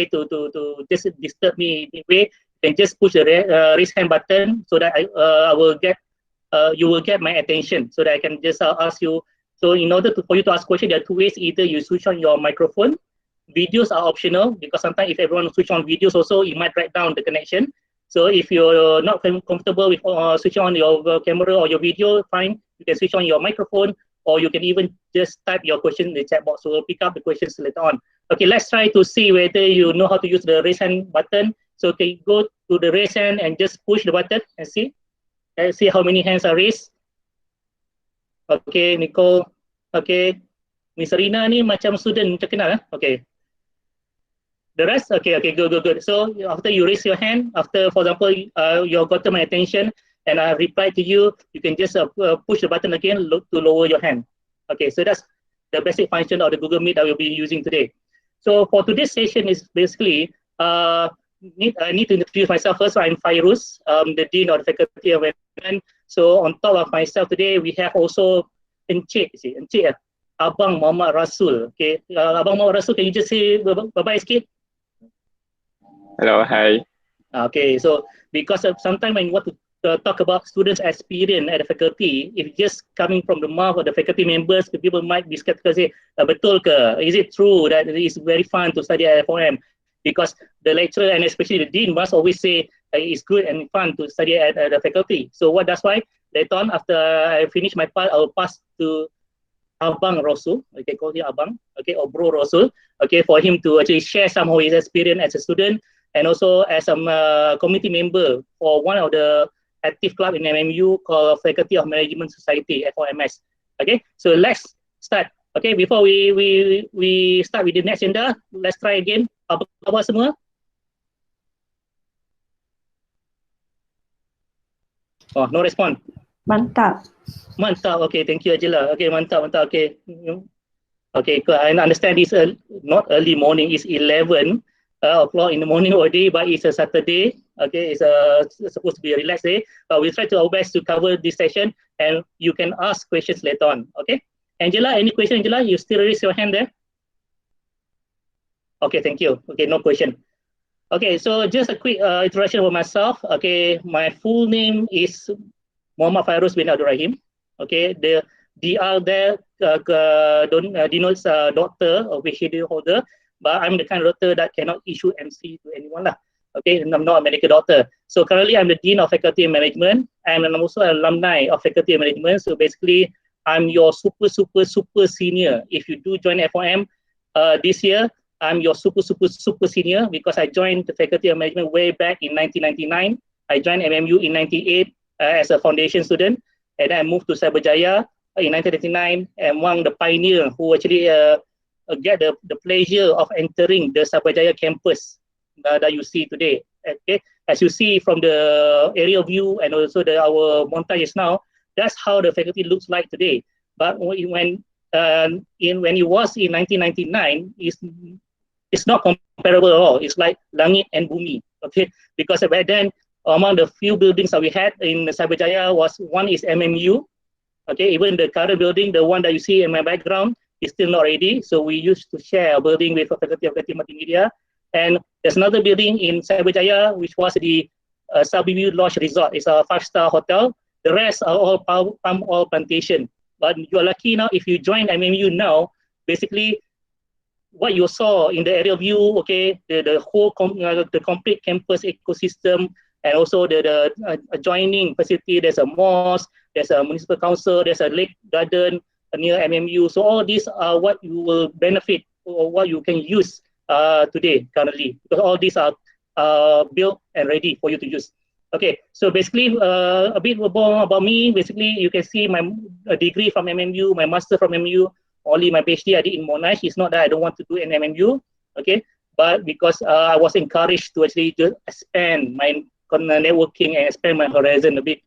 to just disturb me in a way, you can just push the raise hand button so that I will get you will get my attention so that I can just ask you. So in order for you to ask question, there are two ways. Either you switch on your microphone. Videos are optional because sometimes if everyone switch on videos also, it might drag down the connection. So if you're not comfortable with switching on your camera or your video, fine, you can switch on your microphone, or you can even just type your question in the chat box. So we'll pick up the questions later on. Okay, let's try to see whether you know how to use the raise hand button. So okay, go to the raise hand and just push the button and see. Let's see how many hands are raised. Okay, Nicole. Okay, Miss Rina ni macam student terkenal. Okay. The rest, okay, good. So after you raise your hand, after, for example, you got my attention and I replied to you, you can just push the button again to lower your hand. Okay, so that's the basic function of the Google Meet that we'll be using today. So for today's session is basically, I need to introduce myself first. So I'm Fairuz, the Dean of the Faculty of Management. So on top of myself today, we have also Encik, Abang Muhammad Rasul. Okay, Abang Muhammad Rasul, can you just say bye-bye sikit? Hello, hi. Okay, so because sometimes when you want to talk about students' experience at the faculty, if just coming from the mouth of the faculty members, people might be skeptical, say, betul ke? Is it true that it is very fun to study at FOM? Because the lecturer and especially the dean must always say it's good and fun to study at the faculty. So that's why later on, after I finish my part, I will pass to Abang Rasul, okay, call him Abang, okay, or Bro Rasul, okay, for him to actually share some of his experience as a student and also as a committee member for one of the active club in MMU called Faculty of Management Society, FOMS. Okay, so let's start. Okay, before we start with the next agenda, let's try again. Apa khabar semua? Oh, no response. Mantap. Mantap. Okay, thank you, Ajila. Okay, mantap. Okay. Okay, I understand it's not early morning. It's 11 o'clock in the morning already, but it's a Saturday. Okay, it's supposed to be a relaxed day. But we'll try to our best to cover this session, and you can ask questions later on. Okay, Angela, any question? Angela, you still raise your hand there? Okay, thank you. Okay, no question. Okay, so just a quick introduction of myself. Okay, my full name is Muhammad Fairuz bin Abdul Rahim. Okay, the DR there denotes doctor or PhD holder, but I'm the kind of doctor that cannot issue MC to anyone lah. Okay, and I'm not a medical doctor. So currently I'm the Dean of Faculty of Management, and I'm also an alumni of Faculty of Management. So basically, I'm your super senior. If you do join FOM this year, I'm your super senior because I joined the Faculty of Management way back in 1999. I joined MMU in 98 as a foundation student, and then I moved to Cyberjaya in 1999, and one of the pioneers who actually get the pleasure of entering the Cyberjaya campus that you see today. Okay, as you see from the aerial view and also our montage now, that's how the faculty looks like today. But when it was in 1999, it's not comparable at all. It's like langit and bumi. Okay, because back then, among the few buildings that we had in Cyberjaya one is MMU. Okay, even the current building, the one that you see in my background, is still not ready. So we used to share a building with the Faculty of Multimedia. And there's another building in Cyberjaya, which was the Subiu Lodge Resort. It's a 5-star hotel. The rest are all palm oil plantation. But you're lucky now if you join MMU now, basically what you saw in the aerial view, okay, the whole the complete campus ecosystem, and also the adjoining facility, there's a mosque, there's a municipal council, there's a lake garden near MMU. So all these are what you will benefit or what you can use today, currently, because all these are built and ready for you to use. Okay, so basically a bit more about me. Basically, you can see my degree from MMU, my master from MMU, only my PhD I did in Monash. It's not that I don't want to do an MMU, okay, but because I was encouraged to actually just expand my networking and expand my horizon a bit.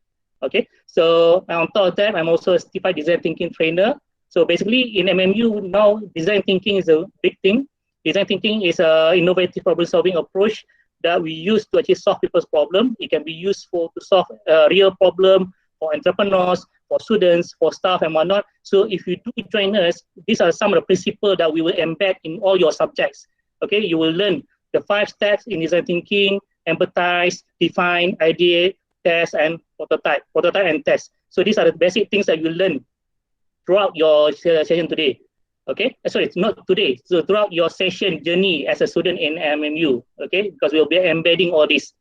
Okay, so on top of that, I'm also a certified design thinking trainer. So basically in MMU now, design thinking is a big thing. Design thinking is an innovative problem solving approach that we use to actually solve people's problem. It can be useful to solve a real problem for entrepreneurs, for students, for staff and whatnot. So if you do join us, these are some of the principles that we will embed in all your subjects. Okay, you will learn the 5 steps in design thinking: empathize, define, ideate, test, and prototype and test. So these are the basic things that you learn throughout your session today. Okay, sorry, it's not today. So throughout your session journey as a student in MMU, okay, because we'll be embedding all this.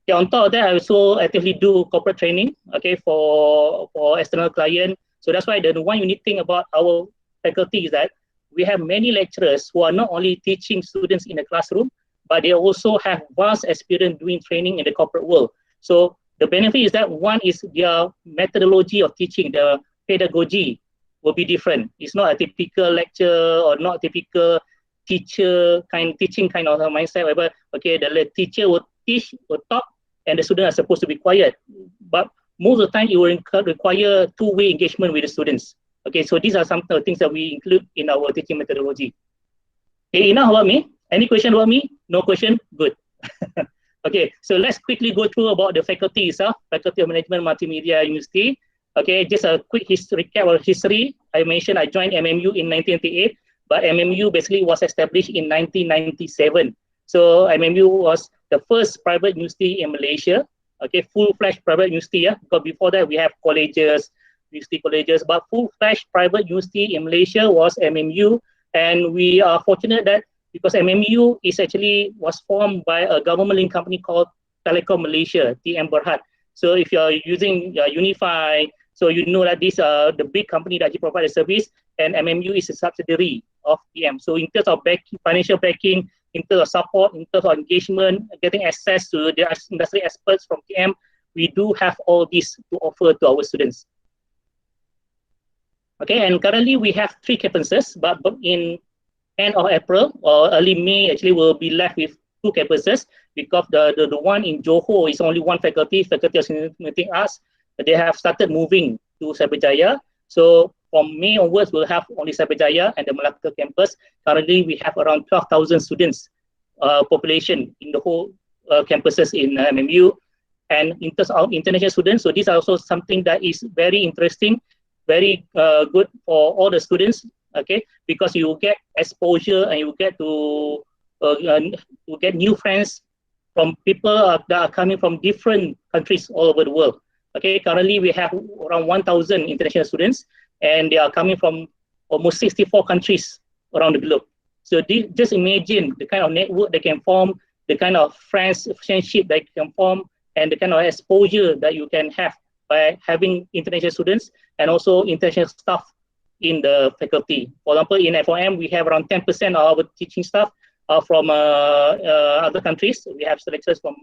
Okay, on top of that, I also actively do corporate training, okay, for external client. So that's why the one unique thing about our faculty is that we have many lecturers who are not only teaching students in the classroom, but they also have vast experience doing training in the corporate world. So the benefit is that one is their methodology of teaching, the pedagogy will be different. It's not a typical lecture or not typical teaching kind of mindset, where okay, the teacher will teach, will talk, and the students are supposed to be quiet. But most of the time, it will require two-way engagement with the students. Okay, so these are some of the things that we include in our teaching methodology. Okay, enough about me. Any question about me? No question? Good. Okay, so let's quickly go through about the faculty itself, Faculty of Management Multimedia University. Okay, just a quick recap of history. I mentioned I joined MMU in 1988, but MMU basically was established in 1997. So MMU was the first private university in Malaysia, okay, full-fledged private university, yeah, because before that we have colleges, university colleges, but full-fledged private university in Malaysia was MMU, and we are fortunate that because MMU was formed by a government-linked company called Telekom Malaysia, TM Berhad. So if you're using Unify, so you know that these are the big company that provide a service, and MMU is a subsidiary of TM. So in terms of financial backing, in terms of support, in terms of engagement, getting access to the industry experts from TM, we do have all this to offer to our students. Okay, and currently we have 3 campuses, but in end of April or early May, actually we'll be left with 2 campuses, because the one in Johor is only one faculty of Cinematic Arts. They have started moving to Cyberjaya. So from May onwards, we'll have only Cyberjaya and the Malacca campus. Currently, we have around 12,000 students population in the whole campuses in MMU. And in terms of international students, so these are also something that is very interesting, very good for all the students, okay, because you get exposure and you get to get new friends from people that are coming from different countries all over the world. Okay, currently we have around 1,000 international students, and they are coming from almost 64 countries around the globe. So just imagine the kind of network they can form, the kind of friendship they can form, and the kind of exposure that you can have by having international students and also international staff in the faculty. For example, in FOM, we have around 10% of our teaching staff from other countries. We have lecturers from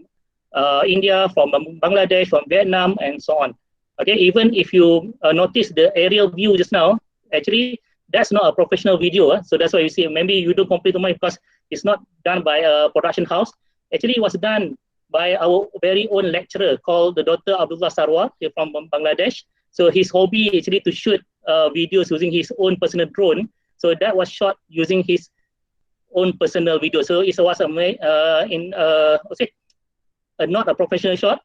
India, from Bangladesh, from Vietnam, and so on. Okay, even if you notice the aerial view just now, actually, that's not a professional video. So that's why you see, maybe you don't complete the mind because it's not done by a production house. Actually, it was done by our very own lecturer called the Dr. Abdullah Sarwar from Bangladesh. So his hobby is actually to shoot videos using his own personal drone. So that was shot using his own personal video. So it was not a professional shot,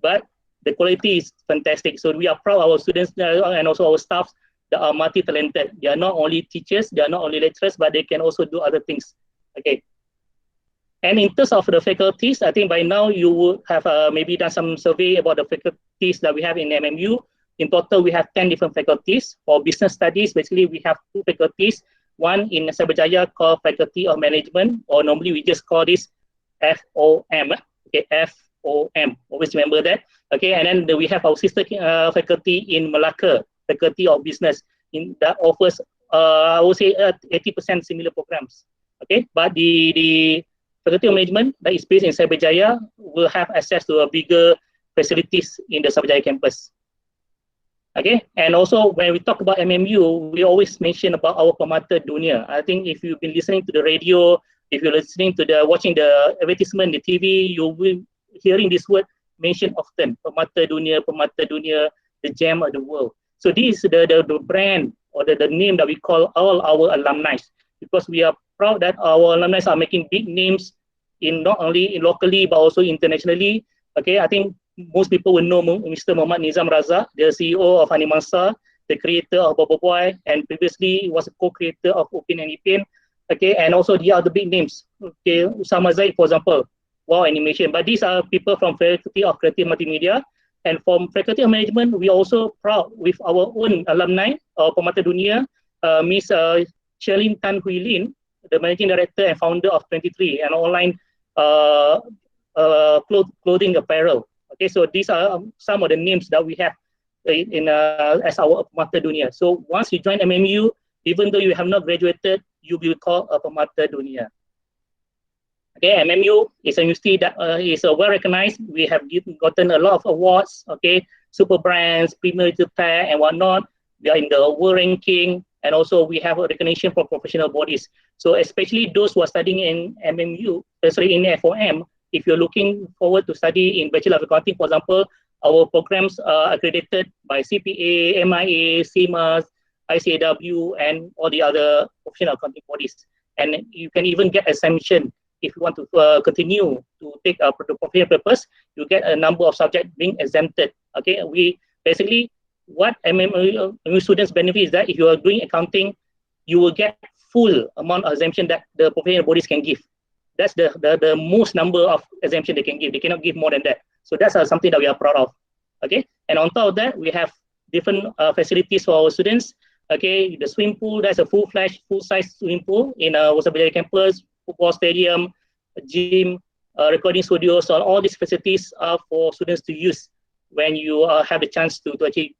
but the quality is fantastic. So we are proud of our students and also our staff that are multi-talented. They are not only teachers, they are not only lecturers, but they can also do other things. Okay. And in terms of the faculties, I think by now you would have maybe done some survey about the faculties that we have in MMU. In total, we have 10 different faculties. For business studies, basically we have 2 faculties. One in Cyberjaya called Faculty of Management, or normally we just call this FOM. Okay, FOM. Always remember that. Okay, and then we have our sister faculty in Malacca, Faculty of Business, that offers, I would say, 80% similar programs. Okay, but the Faculty of Management that is based in Cyberjaya will have access to a bigger facilities in the Cyberjaya campus. Okay, and also when we talk about MMU, we always mention about our Permata Dunia. I think if you've been listening to the radio, if you're listening to watching the advertisement, the TV, you will hearing this word mentioned often. Permata Dunia, the gem of the world. So this is the brand or the name that we call all our alumni, because we are proud that our alumni are making big names in not only locally but also internationally. Okay, I think most people will know Mr. Muhammad Nizam Razak, the CEO of Animansa, the creator of Bobo Boy, and previously was a co-creator of Upin and Ipin. okay, and also the other big names, okay, Usama Zaid, for example, wow animation. But these are people from Faculty of Creative Multimedia, and from Faculty of Management, we are also proud with our own alumni, Pemata Dunia, Miss Sherlyn Tan Hui Lin, the Managing Director and founder of 23, an online uh, clothing apparel. Okay, so these are some of the names that we have as our Pemata Dunia. So once you join MMU, even though you have not graduated, you will be called a Pemata Dunia. Okay, MMU is a university that is well recognized. We have gotten a lot of awards. Okay, super brands, premier pair, and whatnot. We are in the world ranking, and also we have a recognition from professional bodies. So especially those who are studying in MMU, especially in FOM, if you're looking forward to study in Bachelor of Accounting, for example, our programs are accredited by CPA, MIA, CMAS, ICAW, and all the other professional accounting bodies. And you can even get exemption if you want to continue to take a professional purpose. You get a number of subjects being exempted. Okay, we basically what MMU students benefit is that if you are doing accounting, you will get full amount of exemption that the professional bodies can give. That's the most number of exemption they can give. They cannot give more than that. So that's something that we are proud of. Okay, and on top of that, we have different facilities for our students. Okay, the swimming pool, that's a full-size swimming pool in Wasabajari campus, football stadium, gym, recording studios. So all these facilities are for students to use when you have the chance to actually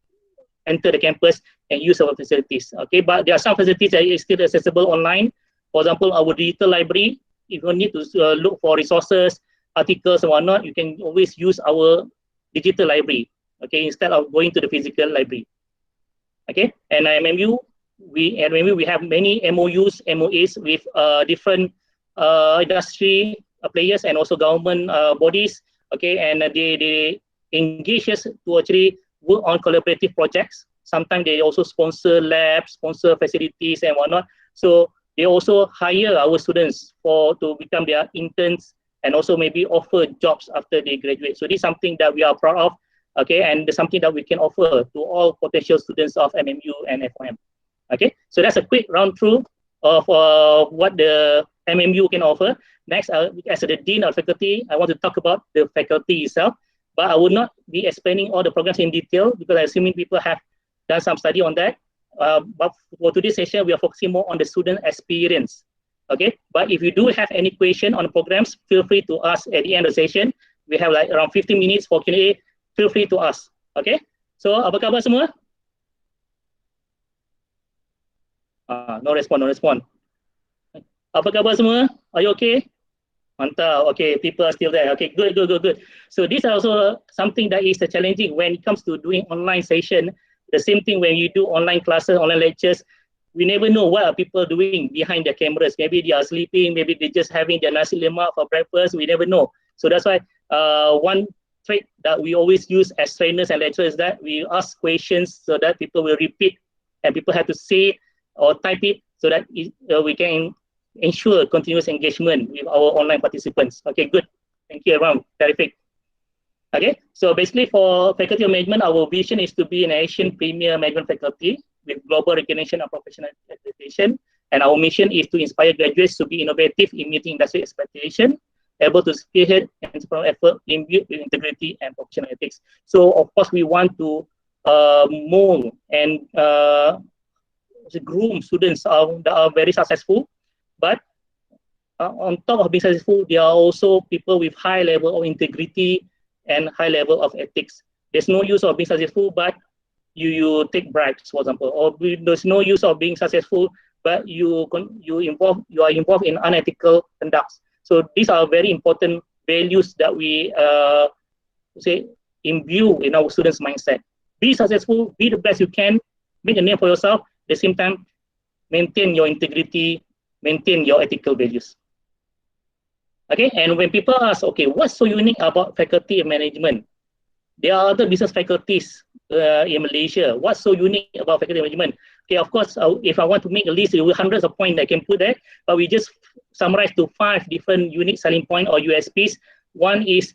enter the campus and use our facilities. Okay, but there are some facilities that is still accessible online. For example, our digital library. If you need to look for resources, articles, and whatnot, you can always use our digital library. Okay, instead of going to the physical library. Okay, and MMU, we have many MOUs, MOAs with different industry players and also government bodies. Okay, and they engage us to actually work on collaborative projects. Sometimes they also sponsor labs, sponsor facilities and whatnot. So they also hire our students to become their interns and also maybe offer jobs after they graduate. So this is something that we are proud of. Okay, and something that we can offer to all potential students of MMU and FOM. Okay, so that's a quick round through of what the MMU can offer. Next, as the Dean of Faculty, I want to talk about the faculty itself, but I will not be explaining all the programs in detail because I'm assuming people have done some study on that. But for today's session, we are focusing more on the student experience. Okay, but if you do have any question on the programs, feel free to ask at the end of the session. We have like around 15 minutes for Q&A. Feel free to ask. Okay, so apa khabar semua? No respond. Apa khabar semua? Are you okay? Mantap. Okay, people are still there. Okay, good. So this is also something that is challenging when it comes to doing online session. The same thing when you do online classes, online lectures. We never know what are people doing behind their cameras. Maybe they are sleeping. Maybe they're just having their nasi lemak for breakfast. We never know. So that's why one trait that we always use as trainers and lecturers is that we ask questions so that people will repeat and people have to say or type it so that we can ensure continuous engagement with our online participants. Okay, good. Thank you, everyone. Terrific. Okay, so basically for Faculty of Management, our vision is to be an Asian premier management faculty with global recognition and professional accreditation. And our mission is to inspire graduates to be innovative in meeting industry expectation, able to spearhead entrepreneurial effort imbued with integrity and professional ethics. So of course we want to mold and groom students that are very successful, but on top of being successful, there are also people with high level of integrity and high level of ethics. There's no use of being successful, but you take bribes, for example, or there's no use of being successful, but you are involved in unethical conducts. So these are very important values that we imbue in our students' mindset. Be successful, be the best you can, make a name for yourself, at the same time, maintain your integrity, maintain your ethical values. Okay, and when people ask, okay, what's so unique about faculty of management? There are other business faculties in Malaysia. What's so unique about faculty of management? Okay, of course, if I want to make a list, there will be hundreds of points I can put there, but we just summarize to 5 different unique selling points or USPs. One is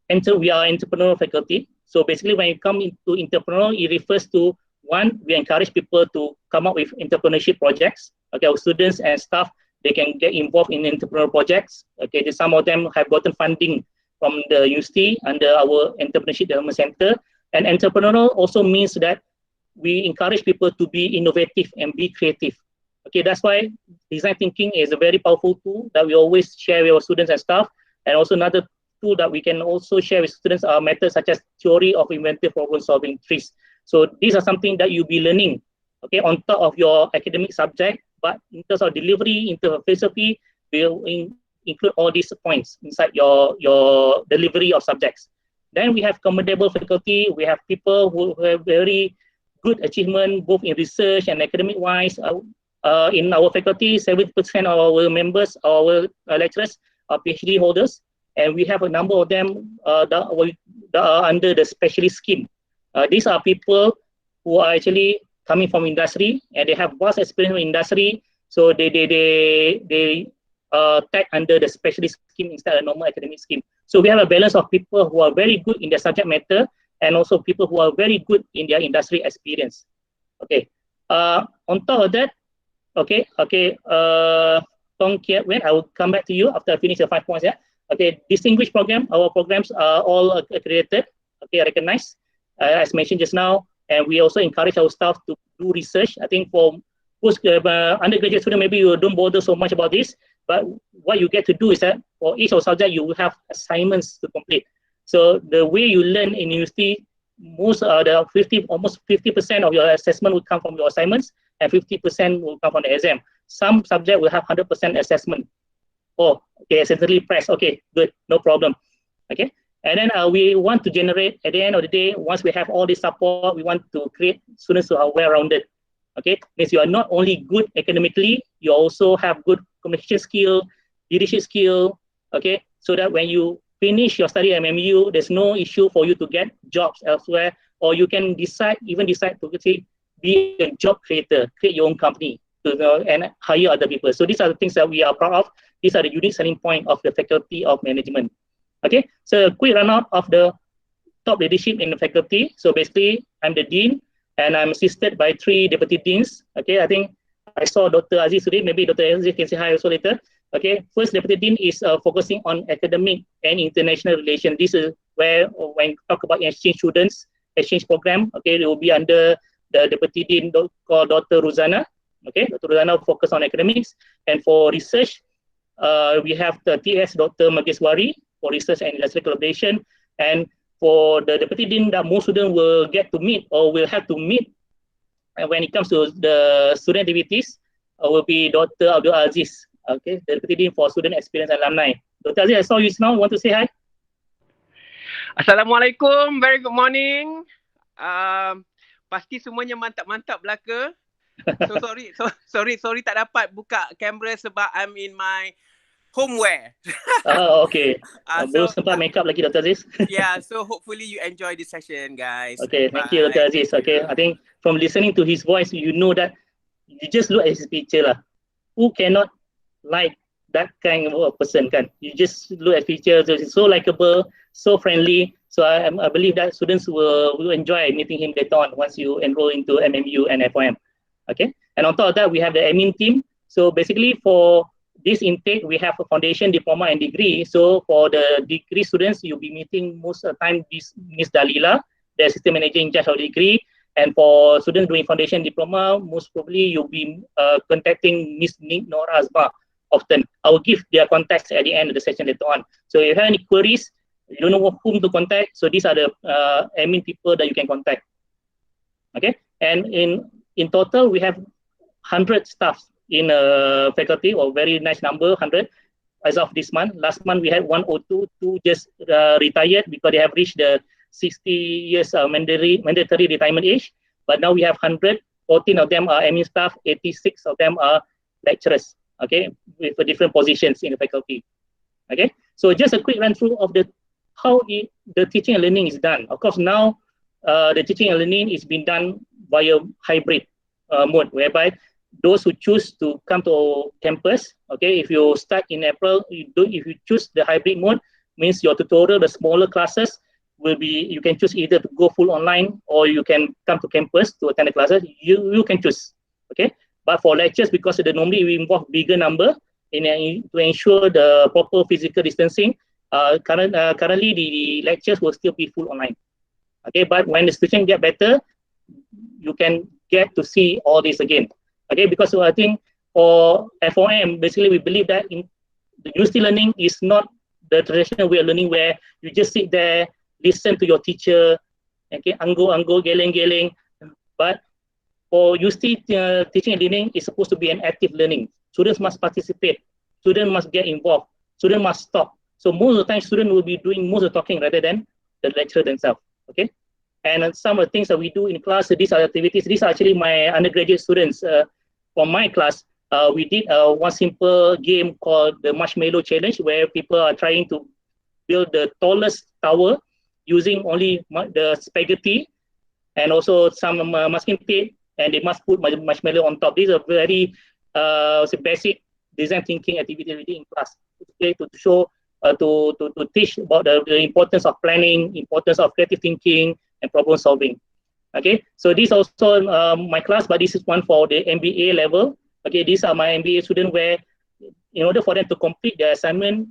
we are entrepreneurial faculty. So basically, when you come into entrepreneurial, it refers to one, we encourage people to come up with entrepreneurship projects. Okay, our students and staff They can get involved in entrepreneurial projects. Okay, some of them have gotten funding from the university under our entrepreneurship development center. And entrepreneurial also means that we encourage people to be innovative and be creative. Okay, that's why design thinking is a very powerful tool that we always share with our students and staff. And also another tool that we can also share with students are methods such as theory of inventive problem solving trees. So these are something that you'll be learning, okay, on top of your academic subject, but in terms of delivery, in terms of philosophy, we'll include all these points inside your delivery of subjects. Then we have commendable faculty. We have people who have very good achievement both in research and academic wise. In our faculty, 70% of our members, our lecturers are PhD holders, and we have a number of them that are under the specialist scheme. These are people who are actually coming from industry and they have vast experience in industry, so they tag under the specialist scheme instead of normal academic scheme. So we have a balance of people who are very good in their subject matter and also people who are very good in their industry experience. Okay. On top of that, Tong Kiat Wen, I will come back to you after I finish the 5 points. Yeah. Okay. Distinguished program. Our programs are all accredited. Okay, recognized as mentioned just now, and we also encourage our staff to do research. I think for post undergraduate student, maybe you don't bother so much about this, but what you get to do is that for each of subject you will have assignments to complete. So the way you learn in university, almost 50% of your assessment will come from your assignments, and 50% will come from the exam. Some subject will have 100% assessment. Oh, okay, accidentally press. Okay, good, no problem. Okay, and then we want to generate, at the end of the day, once we have all this support, we want to create students who are well-rounded. Okay, means you are not only good academically, you also have good communication skill, leadership skill. Okay, so that when you finish your study at MMU, there's no issue for you to get jobs elsewhere, or you can decide to say, be a job creator, create your own company and hire other people. So these are the things that we are proud of. These are the unique selling point of the Faculty of Management. Okay, so a quick run out of the top leadership in the faculty. So basically, I'm the dean, and I'm assisted by 3 deputy deans. Okay, I think I saw Dr. Aziz today. Maybe Dr. Aziz can say hi also later. Okay, first deputy dean is focusing on academic and international relations. This is where when we talk about exchange students, exchange program, okay, it will be under the deputy dean called Dr. Ruzana. Okay, Dr. Ruzana focus on academics, and for research, we have the TS Dr. Mageswari for research and industrial collaboration, and for the deputy dean that most students will get to meet or will have to meet when it comes to the student activities will be Dr. Abdul Aziz. Okay, the deputy dean for student experience and alumni. Dr. Aziz, I saw you now. Want to say hi? Assalamualaikum. Very good morning. Pasti semuanya mantap-mantap belaka. Sorry tak dapat buka kamera sebab I'm in my homeware. Okay. Belum sempat make up lagi, Dr. Aziz. Yeah, so hopefully you enjoy this session, guys. Okay, thank you, Dr. Aziz. Okay, I think from listening to his voice, you know that you just look at his picture lah. Who cannot like that kind of a person, kan? You just look at pictures, it's so likable, so friendly. So I believe that students will enjoy meeting him later on once you enroll into MMU and FOM. Okay, and on top of that, we have the admin team. So basically for this intake, we have a foundation, diploma, and degree. So for the degree students, you'll be meeting most of the time Miss Dalila, the assistant manager in charge of degree. And for students doing foundation diploma, most probably you'll be contacting Miss Nora Azba often. I will give their contacts at the end of the session later on. So if you have any queries, you don't know whom to contact, so these are the admin people that you can contact. Okay, and in total, we have 100 staff in faculty, or very nice number, 100 as of this month. Last month, we had 102, 2 just retired because they have reached the 60 years mandatory retirement age. But now we have 100, 14 of them are admin staff, 86 of them are lecturers, okay, with different positions in the faculty. Okay, so just a quick run through of how the teaching and learning is done. Of course, now the teaching and learning is being done via hybrid mode, whereby those who choose to come to campus, okay, if you start in April, if you choose the hybrid mode, means your tutorial, the smaller classes will be, you can choose either to go full online or you can come to campus to attend the classes. You can choose, okay. But for lectures, because they normally involve bigger number, to ensure the proper physical distancing. Currently, the lectures will still be full online. Okay, but when the situation get better, you can get to see all this again. Okay, because I think for FOM, basically we believe that in the university learning is not the traditional way of learning where you just sit there, listen to your teacher, okay, anggo, geleng. But for university teaching and learning is supposed to be an active learning. Students must participate. Students must get involved. Students must stop. So most of the time, students will be doing most of the talking rather than the lecturer themselves. Okay. And some of the things that we do in class, these are activities. These are actually my undergraduate students from my class. We did one simple game called the Marshmallow Challenge, where people are trying to build the tallest tower using only the spaghetti and also some masking tape, and they must put marshmallow on top. These are very basic design thinking activity we did in class, okay, to show, to teach about the importance of planning, importance of creative thinking, and problem solving. Okay, so this also my class, but this is one for the MBA level. Okay, these are my MBA students where in order for them to complete their assignment,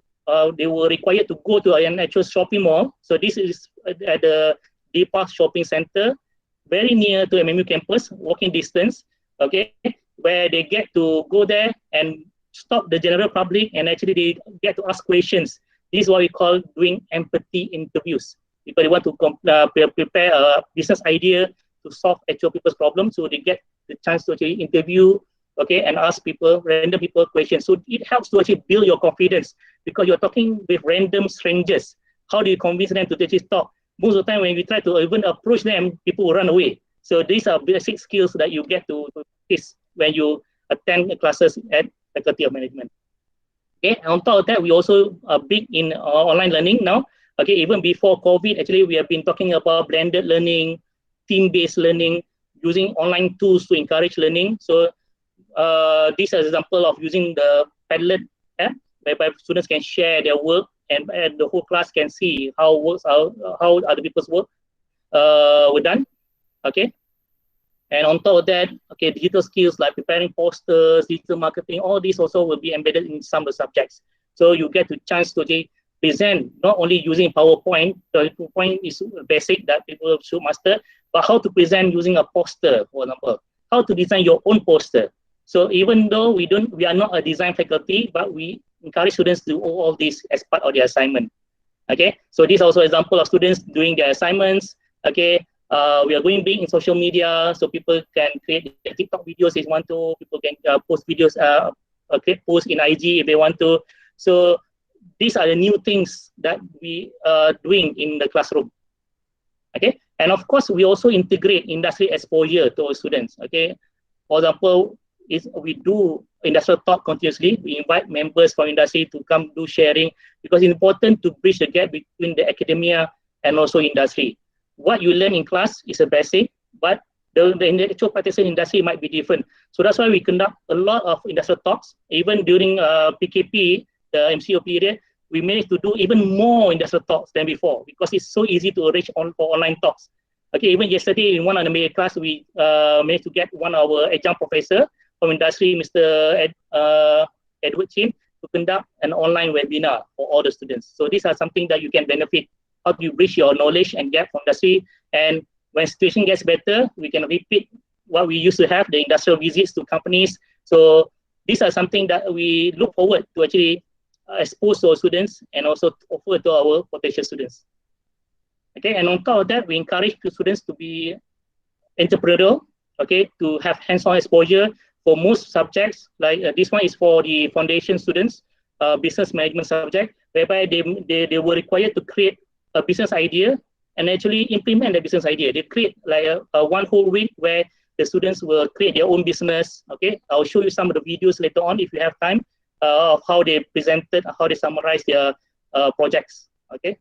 they were required to go to an actual shopping mall. So this is at the Deepak Shopping Center, very near to MMU campus, walking distance, okay, where they get to go there and stop the general public, and actually they get to ask questions. This is what we call doing empathy interviews, because they want to prepare a business idea to solve actual people's problems. So they get the chance to actually interview, okay, and ask people, random people questions. So it helps to actually build your confidence, because you're talking with random strangers. How do you convince them to actually talk? Most of the time when we try to even approach them, people will run away. So these are basic skills that you get to practice when you attend classes at Faculty of Management. Okay, and on top of that, we also are big in online learning now. Okay, even before COVID, actually, we have been talking about blended learning, team-based learning, using online tools to encourage learning. So this is an example of using the Padlet app, whereby students can share their work, and the whole class can see how other people's work were done. Okay, and on top of that, okay, digital skills like preparing posters, digital marketing, all these also will be embedded in some of the subjects. So you get the chance to present not only using PowerPoint. The PowerPoint is basic that people should master, but how to present using a poster, for example, how to design your own poster. So even though we are not a design faculty, but we encourage students to do all this as part of their assignment. Okay, so this is also an example of students doing their assignments. Okay, we are going big in social media, so people can create TikTok videos if they want to. People can post videos, create posts in IG if they want to. So these are the new things that we are doing in the classroom. Okay, and of course we also integrate industry exposure to our students. Okay, for example, we do industrial talk continuously. We invite members from industry to come do sharing, because it's important to bridge the gap between the academia and also industry. What you learn in class is a basic, but the actual practice in industry might be different. So that's why we conduct a lot of industrial talks. Even during PKP, the MCO period, we managed to do even more industrial talks than before, because it's so easy to arrange for online talks. Okay, even yesterday in one of the MBA class, we managed to get one of our adjunct professor from industry, Mr. Edward Chin, to conduct an online webinar for all the students. So these are something that you can benefit. How do you bridge your knowledge and gap from industry? And when situation gets better, we can repeat what we used to have, the industrial visits to companies. So these are something that we look forward to actually expose to our students and also offer to our potential students. Okay, and on top of that, we encourage the students to be entrepreneurial, okay, to have hands-on exposure for most subjects. Like this one is for the foundation students, business management subject, whereby they were required to create a business idea and actually implement the business idea. They create like a one whole week where the students will create their own business. Okay, I'll show you some of the videos later on if you have time of how they presented, how they summarized their projects. Okay.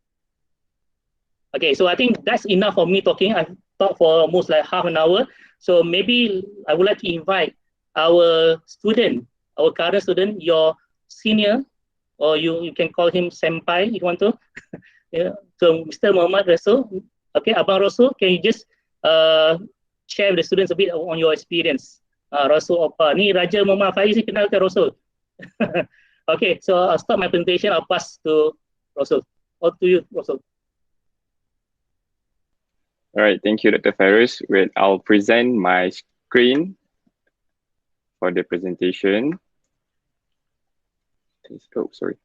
Okay, so I think that's enough for me talking. I've talked for almost like half an hour. So maybe I would like to invite our student, our current student, your senior, or you can call him senpai if you want to. Yeah. So Mr. Muhammad Rasul, okay, Abang Rasul, can you just share with the students a bit on your experience? Rasul Opa, ni Raja Muhammad Faiz, kenal ke Rasul? Okay, so I'll stop my presentation. I'll pass to Russell. Or to you, Russell. All right, thank you, Dr. Fairuz. Wait, I'll present my screen for the presentation. Oh, sorry.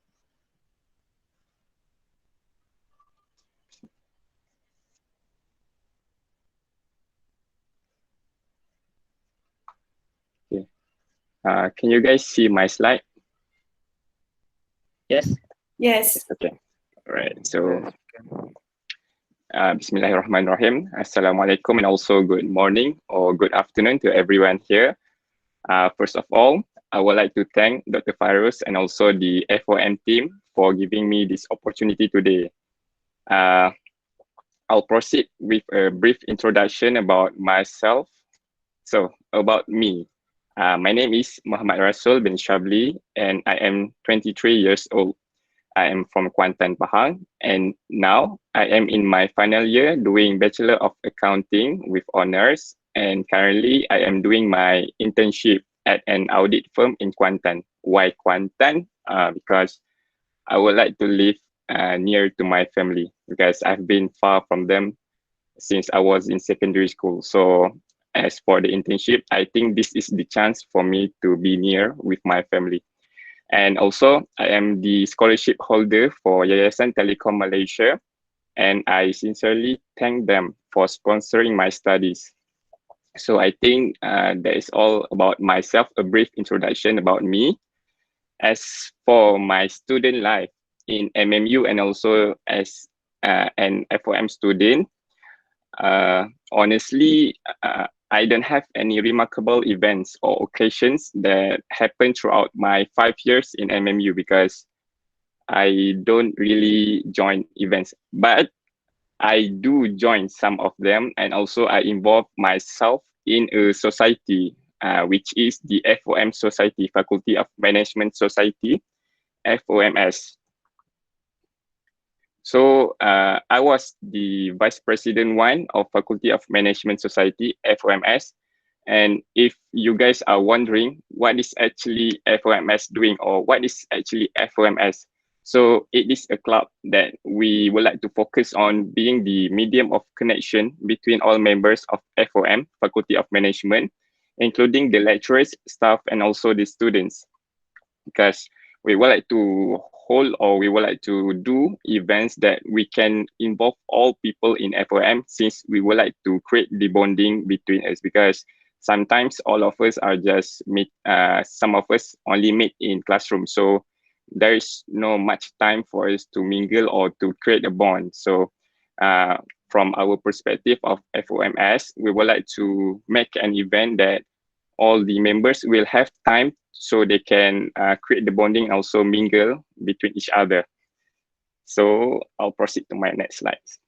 Okay. Can you guys see my slide? Yes. Yes. Okay. All right. So, Bismillahirrahmanirrahim. Assalamualaikum and also good morning or good afternoon to everyone here. First of all, I would like to thank Dr. Fairuz and also the FOM team for giving me this opportunity today. I'll proceed with a brief introduction about myself. So, about me. My name is Muhammad Rasul bin Shabli and I am 23 years old. I am from Kuantan, Pahang, and now I am in my final year doing Bachelor of Accounting with honors, and currently I am doing my internship at an audit firm in Kuantan. Why Kuantan? Because I would like to live near to my family because I've been far from them since I was in secondary school. So as for the internship, I think this is the chance for me to be near with my family. And also, I am the scholarship holder for Yayasan Telekom Malaysia, and I sincerely thank them for sponsoring my studies. So I think that is all about myself, a brief introduction about me. As for my student life in MMU and also as an FOM student, honestly, I don't have any remarkable events or occasions that happened throughout my 5 years in MMU because I don't really join events, but I do join some of them, and also I involve myself in a society, which is the FOM Society, Faculty of Management Society, FOMS. So I was the Vice President 1 of Faculty of Management Society, FOMS. And if you guys are wondering what is actually FOMS doing or what is actually FOMS, so it is a club that we would like to focus on being the medium of connection between all members of FOM, Faculty of Management, including the lecturers, staff, and also the students. Because we would like to hold or we would like to do events that we can involve all people in FOM since we would like to create the bonding between us because sometimes all of us are just meet, some of us only meet in classroom. So there is no much time for us to mingle or to create a bond. So from our perspective of FOMS, we would like to make an event that all the members will have time so they can create the bonding and also mingle between each other. So I'll proceed to my next slides.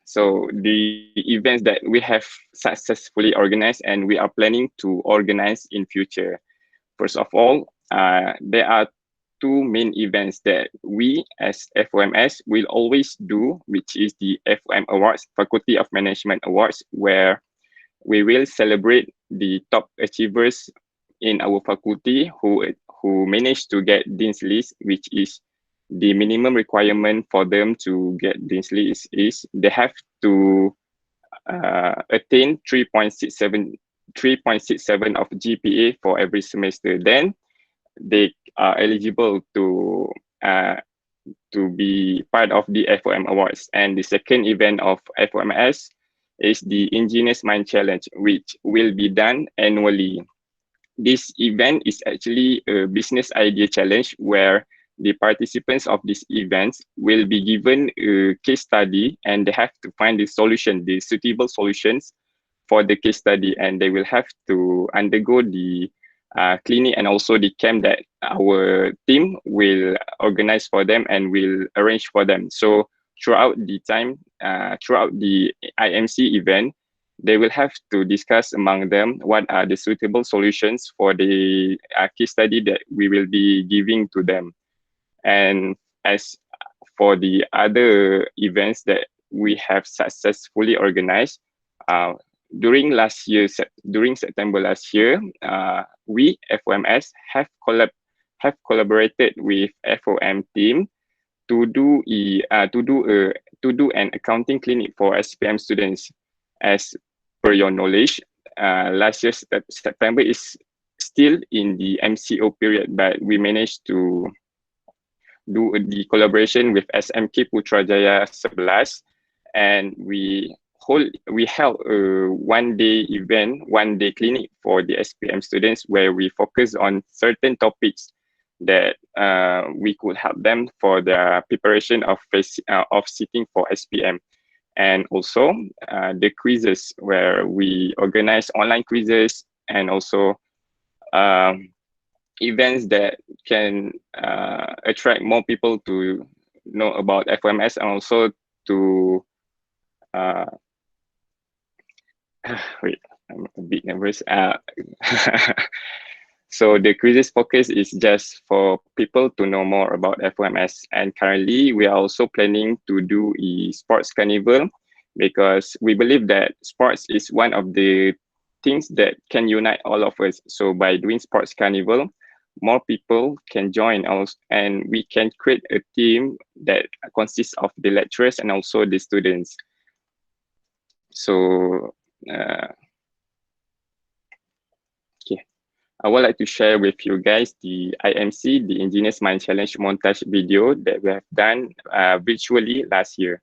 So the events that we have successfully organized and we are planning to organize in future. First of all, there are two main events that we as FOMS will always do, which is the FOM Awards, Faculty of Management Awards, where we will celebrate the top achievers in our faculty who managed to get Dean's List, which is the minimum requirement for them to get Dean's List is they have to attain 3.67 of GPA for every semester. Then they are eligible to be part of the FOM Awards. And the second event of FOMS is the Engineers Mind Challenge, which will be done annually. This event is actually a business idea challenge where the participants of this event will be given a case study and they have to find the solution, the suitable solutions for the case study, and they will have to undergo the clinic and also the camp that our team will organize for them and will arrange for them. So throughout the time, throughout the IMC event, they will have to discuss among them what are the suitable solutions for the case study that we will be giving to them. And as for the other events that we have successfully organized, during September last year, we FOMS have collaborated with FOM team to do an accounting clinic for SPM students. As per your knowledge, last year's September is still in the MCO period, but we managed to do the collaboration with SMK Putrajaya 11, and we held a one-day event, one-day clinic for the SPM students where we focus on certain topics that we could help them for their preparation of sitting for SPM. And also the quizzes where we organize online quizzes, and also events that can attract more people to know about FOMS, and also to wait, I'm a bit nervous. So the quizzes focus is just for people to know more about FOMS, and currently we are also planning to do a sports carnival, because we believe that sports is one of the things that can unite all of us. So by doing sports carnival, more people can join us, and we can create a team that consists of the lecturers and also the students. So okay, I would like to share with you guys the IMC, the Engineers Mind Challenge montage video that we have done virtually last year.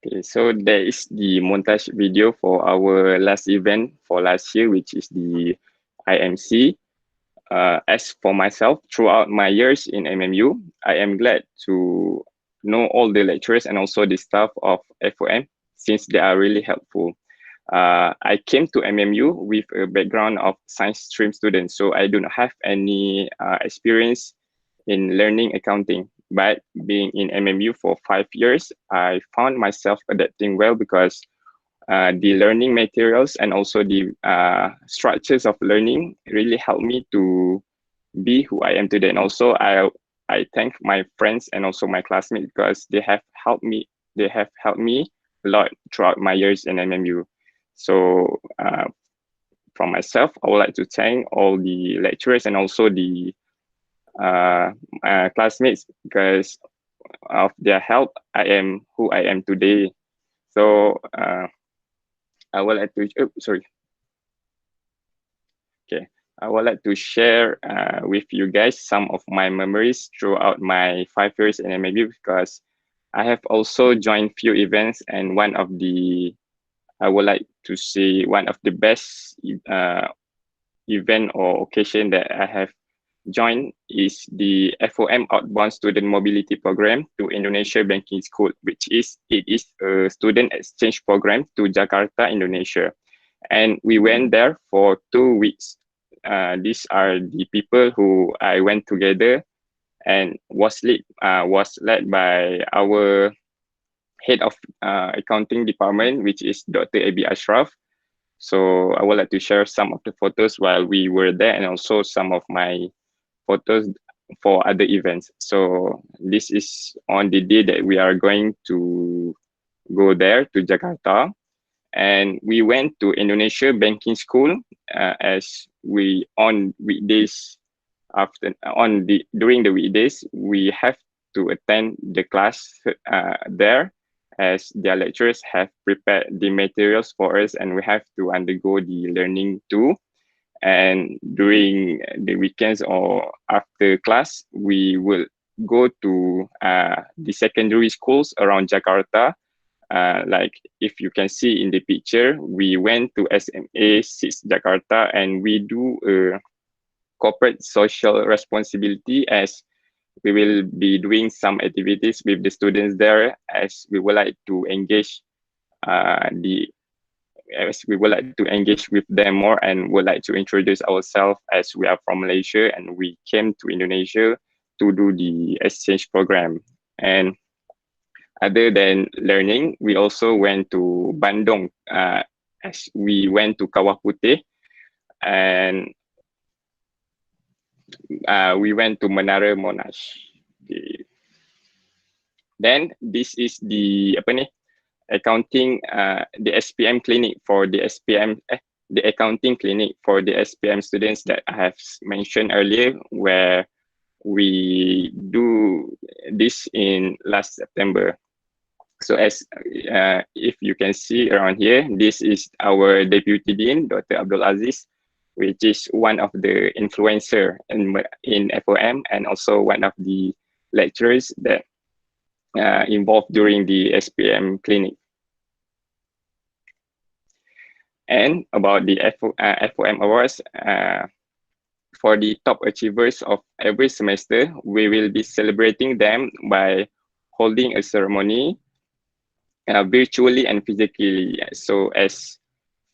Okay, so there is the montage video for our last event for last year, which is the IMC. As for myself, throughout my years in MMU, I am glad to know all the lecturers and also the staff of FOM, since they are really helpful. I came to MMU with a background of science stream student, so I do not have any experience in learning accounting. But being in MMU for 5 years, I found myself adapting well, because the learning materials and also the structures of learning really helped me to be who I am today. And also I thank my friends and also my classmates, because they have helped me a lot throughout my years in MMU. So from myself, I would like to thank all the lecturers and also the classmates, because of their help, I am who I am today. So I would like to, okay. I would like to share with you guys some of my memories throughout my 5 years in MMU, because I have also joined few events, and I would like to say one of the best event or occasion that I have joined is the FOM Outbound Student Mobility Program to Indonesia Banking School, it is a student exchange program to Jakarta, Indonesia. And we went there for 2 weeks. These are the people who I went together, and was led by our head of accounting department, which is Dr. Abi Ashraf. So I would like to share some of the photos while we were there, and also some of my photos for other events. So this is on the day that we are going to go there to Jakarta, and we went to Indonesia Banking School as we on weekdays during the weekdays we have to attend the class there, as their lecturers have prepared the materials for us, and we have to undergo the learning too. And during the weekends or after class, we will go to the secondary schools around Jakarta. Like if you can see in the picture, we went to SMA 6 Jakarta and we do a corporate social responsibility, as we will be doing some activities with the students there, as we would like to engage with them more, and would like to introduce ourselves, as we are from Malaysia and we came to Indonesia to do the exchange program. And other than learning, we also went to Bandung, as we went to Kawah Putih, and we went to Menara Monash. Okay. Then this is the accounting, the SPM clinic for the the accounting clinic for the SPM students that I have mentioned earlier, where we do this in last September. So as if you can see around here, this is our Deputy Dean, Dr. Abdul Aziz, which is one of the influencer in FOM, and also one of the lecturers that involved during the SPM clinic. And about the FOM awards, for the top achievers of every semester, we will be celebrating them by holding a ceremony virtually and physically. So as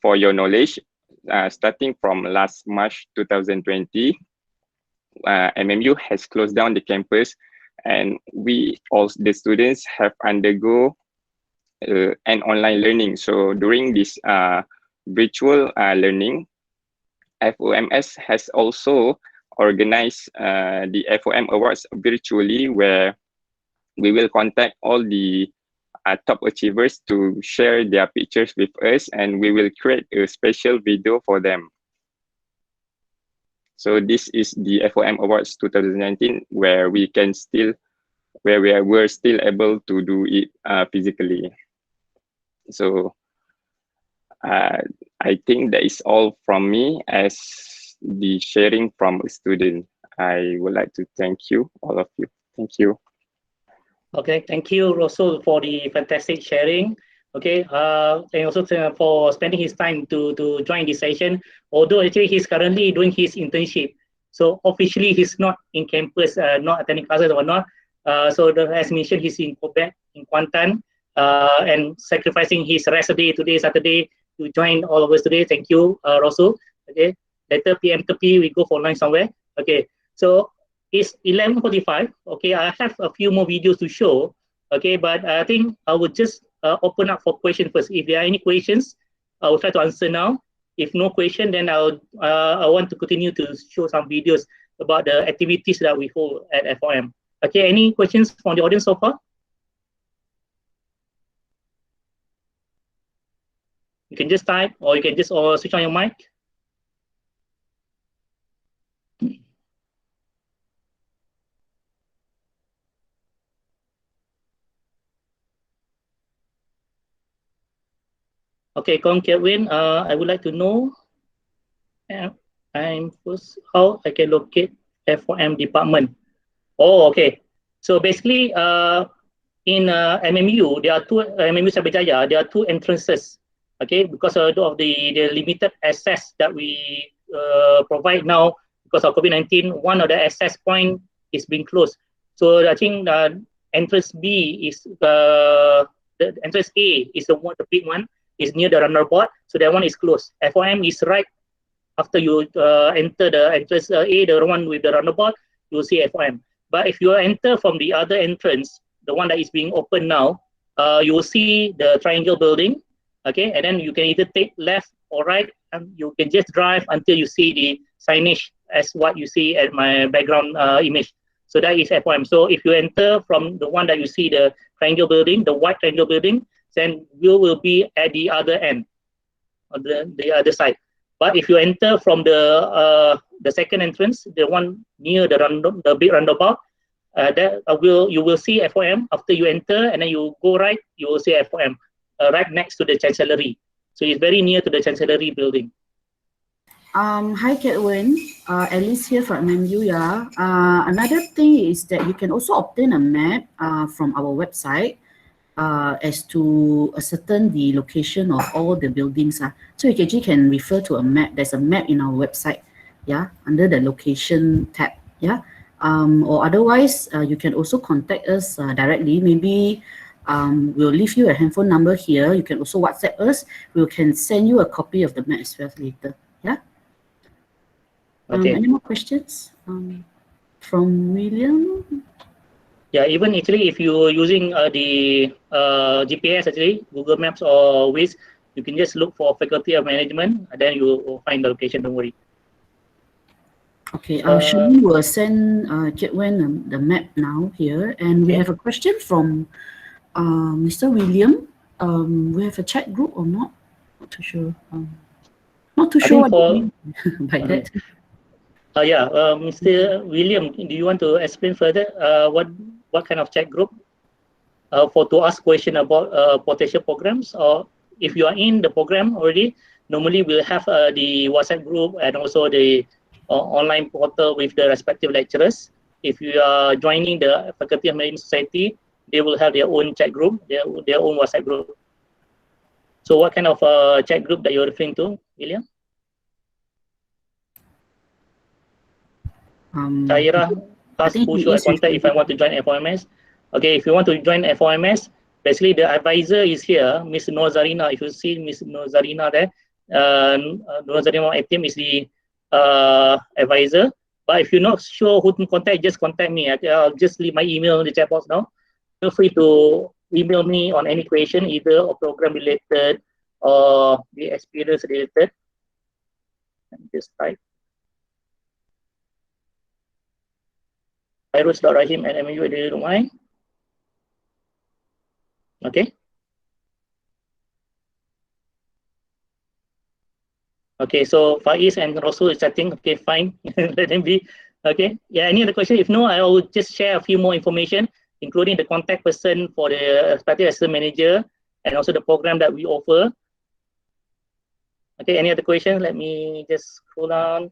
for your knowledge, starting from last March 2020, MMU has closed down the campus, and we all the students have undergo an online learning. So during this virtual learning, FOMS has also organized the FOM Awards virtually, where we will contact all the top achievers to share their pictures with us, and we will create a special video for them. So this is the FOM Awards 2019, where we were still able to do it physically. So I think that is all from me as the sharing from a student. I would like to thank you, all of you. Thank you. Okay, thank you, Rasul, for the fantastic sharing. Okay, and also for spending his time to join this session. Although actually he's currently doing his internship, so officially he's not in campus, not attending classes or not. So as mentioned, he's in Quebec, in Kuantan, and sacrificing his rest day today, Saturday, to join all of us today. Thank you, Rasul. Okay, later PM30 we go for lunch somewhere. Okay, so it's 11:45. Okay, I have a few more videos to show. Okay, but I think I would just open up for questions first. If there are any questions, I will try to answer now. If no question, then I want to continue to show some videos about the activities that we hold at FOM. Okay, any questions from the audience so far? You can just type, or you can just switch on your mic. Okay, Kong Kelvin, I would like to know first how I can locate FOM department. Oh, okay. So basically, in MMU, there are two MMU Cyberjaya. There are two entrances. Okay, because of the limited access that we provide now because of COVID-19, one of the access point is being closed. So I think entrance B is the entrance A is the big one. Is near the roundabout, so that one is closed. FOM is right after you enter the entrance A, the one with the roundabout, you will see FOM. But if you enter from the other entrance, the one that is being opened now, you will see the triangle building, okay, and then you can either take left or right, and you can just drive until you see the signage as what you see at my background image. So that is FOM. So if you enter from the one that you see the triangle building, the white triangle building, then you will be at the other end, on the other side. But if you enter from the second entrance, the one near the big roundabout, you will see FOM. After you enter and then you go right, you will see FOM right next to the chancellery. So it's very near to the chancellery building. Hi, Catwin. Alice here from MMU. Yeah. Another thing is that you can also obtain a map from our website as to ascertain the location of all the buildings. So you actually can refer to a map. There's a map in our website, yeah, under the location tab, yeah. Or otherwise, you can also contact us directly. Maybe we'll leave you a handphone number here. You can also WhatsApp us. We can send you a copy of the map as well later. Yeah. Okay. Any more questions from William? Yeah, even actually, if you're using the GPS, actually, Google Maps or Waze, you can just look for Faculty of Management, and then you will find the location, don't worry. Okay, Shirley will send Kitwen the map now here. And we Okay. have a question from Mr. William. We have a chat group or not? Not too sure. Not too I sure think what you for mean by that. yeah, Mr. William, do you want to explain further what kind of chat group for to ask question about potential programs, or if you are in the program already, normally we'll have the WhatsApp group and also the online portal with the respective lecturers. If you are joining the Faculty of Management Society, they will have their own chat group, their own WhatsApp group. So what kind of chat group that you're referring to, William? Shaira I asked think who he should I is contact if I want to join FOMS. Okay, if you want to join FOMS, basically the advisor is here, Miss Nozarina. If you see Miss Nozarina there, Nozarina team is the advisor. But if you're not sure who to contact, just contact me. I'll just leave my email in the chat box now. Feel free to email me on any question, either or program related or the experience related. And just type Rahim@MMU.my. Okay. Okay, so Faiz and Rasul is chatting. Okay, fine. Let them be. Okay. Yeah, any other question? If no, I will just share a few more information, including the contact person for the respective assistant manager and also the program that we offer. Okay, any other questions? Let me just scroll down.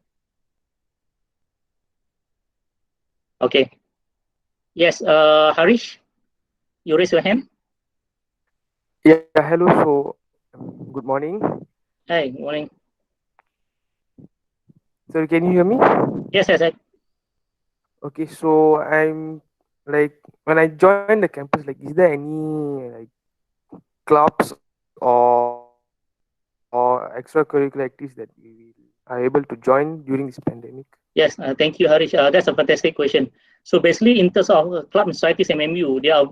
Okay. Yes, Harish, you raise your hand. Yeah, hello. So, good morning. Hi, good morning. So, can you hear me? Yes, yes, yes. Okay, so I'm like when I joined the campus, like, is there any like clubs or extracurricular activities that we are able to join during this pandemic? Yes, thank you, Harish. That's a fantastic question. So basically, in terms of club and societies MMU, there are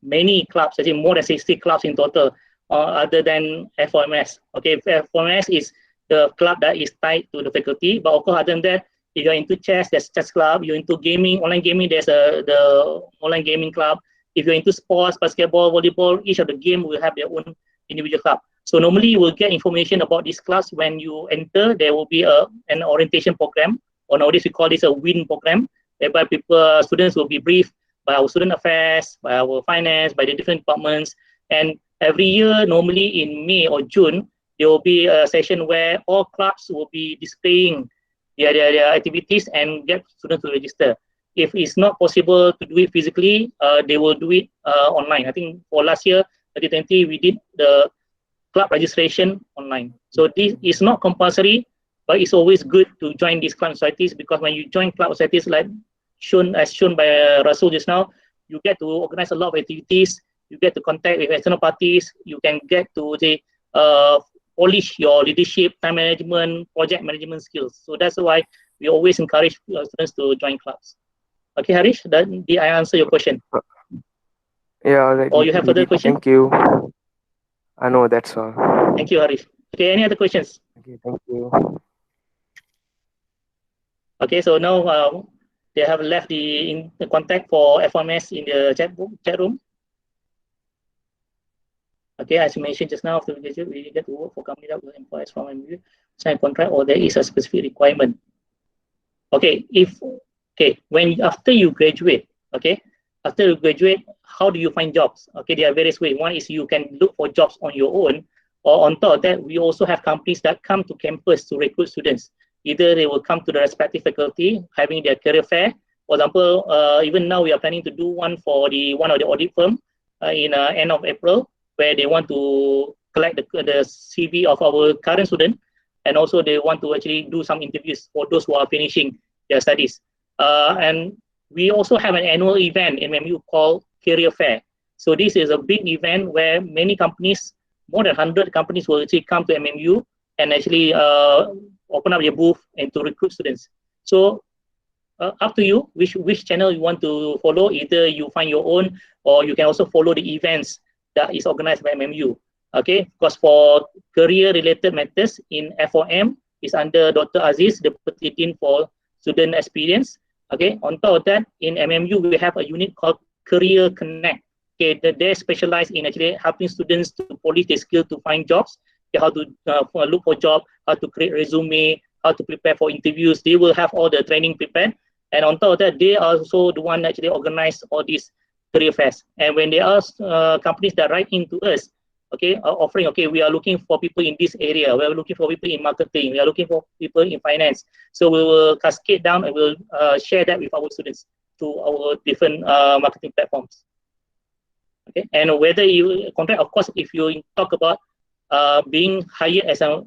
many clubs, I think more than 60 clubs in total, other than FOMS. Okay, FOMS is the club that is tied to the faculty, but of course, other than that, if you're into chess, there's chess club. You're into gaming, online gaming, there's the online gaming club. If you're into sports, basketball, volleyball, each of the game will have their own individual club. So normally you will get information about these clubs when you enter. There will be an orientation program, or nowadays we call this a WIN program, whereby students will be briefed by our student affairs, by our finance, by the different departments. And every year, normally in May or June, there will be a session where all clubs will be displaying their activities and get students to register. If it's not possible to do it physically, they will do it online. I think for last year, 2020, we did the club registration online. So this is not compulsory, but it's always good to join these club societies, because when you join club societies, like shown by Rasul just now, you get to organize a lot of activities. You get to contact with external parties. You can get to polish your leadership, time management, project management skills. So that's why we always encourage students to join clubs. Okay, Harish, did I answer your question? Yeah, right. Or you have further questions? Thank you. I know that's all. Thank you, Harish. Okay, any other questions? Okay, thank you. Okay, so now they have left the contact for FMS in the chat room. Okay, as you mentioned just now, after we graduate, we get to work for company that will employ us from MMU, sign a contract, or there is a specific requirement. Okay, when after you graduate, how do you find jobs? Okay, there are various ways. One is you can look for jobs on your own, or on top of that, we also have companies that come to campus to recruit students. Either they will come to the respective faculty having their career fair. For example, even now we are planning to do one for one of the audit firm in end of April, where they want to collect the CV of our current student, and also they want to actually do some interviews for those who are finishing their studies. And we also have an annual event in MMU called Career Fair. So this is a big event where many companies, more than 100 companies, will actually come to MMU and actually open up your booth and to recruit students. So up to you which channel you want to follow. Either you find your own, or you can also follow the events that is organized by MMU. Okay, because for career related matters in FOM is under Dr. Aziz, the Deputy Dean for Student Experience. Okay, on top of that, in MMU we have a unit called Career Connect. Okay, they specialize in actually helping students to polish their skill to find jobs, how to look for job, how to create resume, how to prepare for interviews. They will have all the training prepared. And on top of that, they are also the one that actually organize all these career fairs. And when they ask companies that write into us, okay, offering, okay, we are looking for people in this area, we are looking for people in marketing, we are looking for people in finance. So we will cascade down and we'll share that with our students through our different marketing platforms. Okay, and whether you contract, of course, if you talk about being hired as a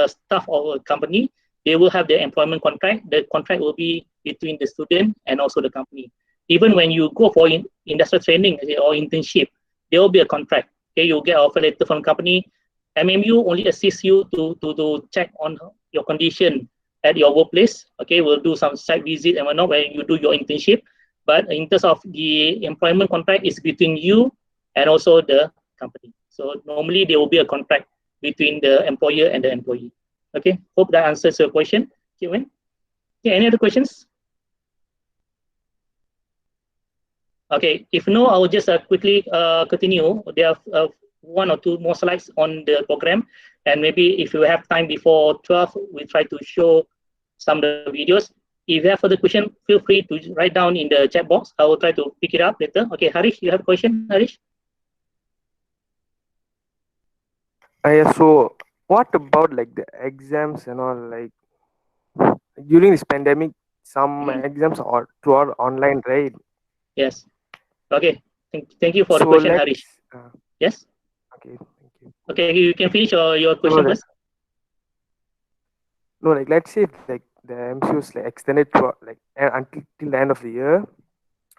staff of a company, they will have their employment contract. The contract will be between the student and also the company. Even when you go for industrial training or internship, there will be a contract. Okay, you'll get an offer letter from the company. MMU only assists you to check on your condition at your workplace. Okay, we'll do some site visit and whatnot when you do your internship. But in terms of the employment contract, is between you and also the company. So normally there will be a contract between the employer and the employee. Okay, hope that answers your question. Okay, any other questions? Okay, if no, I will just quickly continue. There are one or two more slides on the program, and maybe if you have time before 12, we'll try to show some of the videos. If you have further question, feel free to write down in the chat box. I will try to pick it up later. Okay, Harish, you have a question, Harish? Yeah, so what about like the exams and all? Like during this pandemic, some exams are throughout online, right? Yes. Okay. Thank you for the So question, let's Harish. Yes? okay, thank you. Okay, you can finish your question like, first. No, like let's say like the MCU is like extended to like until till the end of the year.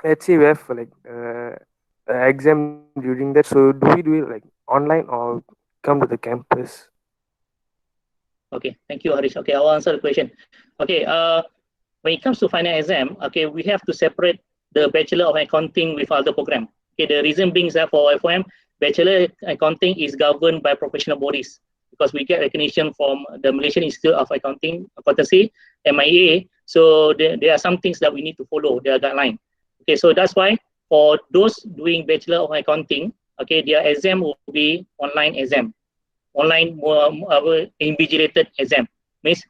Let's say we have like exam during that. So do we do it like online or come to the campus? Okay, thank you, Harish. Okay, I'll answer the question. Okay, when it comes to final exam, okay, we have to separate the Bachelor of Accounting with other program. Okay, the reason being is that for FOM, Bachelor Accounting is governed by professional bodies because we get recognition from the Malaysian Institute of Accountancy, MIA. So there are some things that we need to follow, their guideline. Okay, so that's why for those doing Bachelor of Accounting, okay, their exam will be online exam. Online invigilated exam means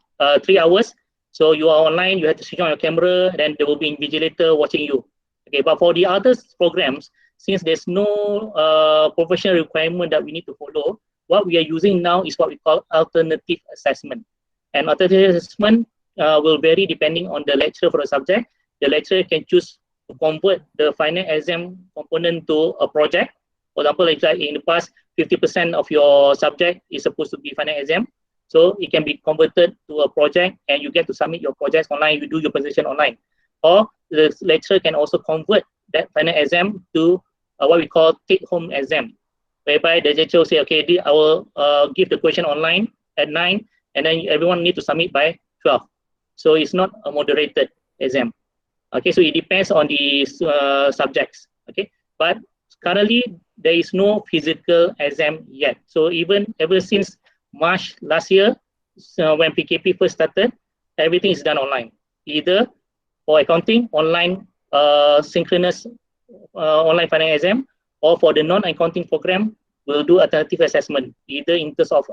3 hours. So you are online, you have to switch on your camera, then there will be invigilator watching you. Okay, but for the other programs, since there's no professional requirement that we need to follow, what we are using now is what we call alternative assessment. And alternative assessment will vary depending on the lecturer for the subject. The lecturer can choose to convert the final exam component to a project. For example, like in the past, 50% of your subject is supposed to be final exam. So it can be converted to a project and you get to submit your projects online, you do your presentation online. Or the lecturer can also convert that final exam to what we call take-home exam, whereby the lecturer will say, okay, I will give the question online at 9, and then everyone need to submit by 12. So it's not a moderated exam. Okay, so it depends on the subjects. Okay, but currently there is no physical exam yet. So ever since March last year, when PKP first started, everything is done online. Either for accounting, online synchronous online final exam, or for the non-accounting program, we'll do alternative assessment, either in terms of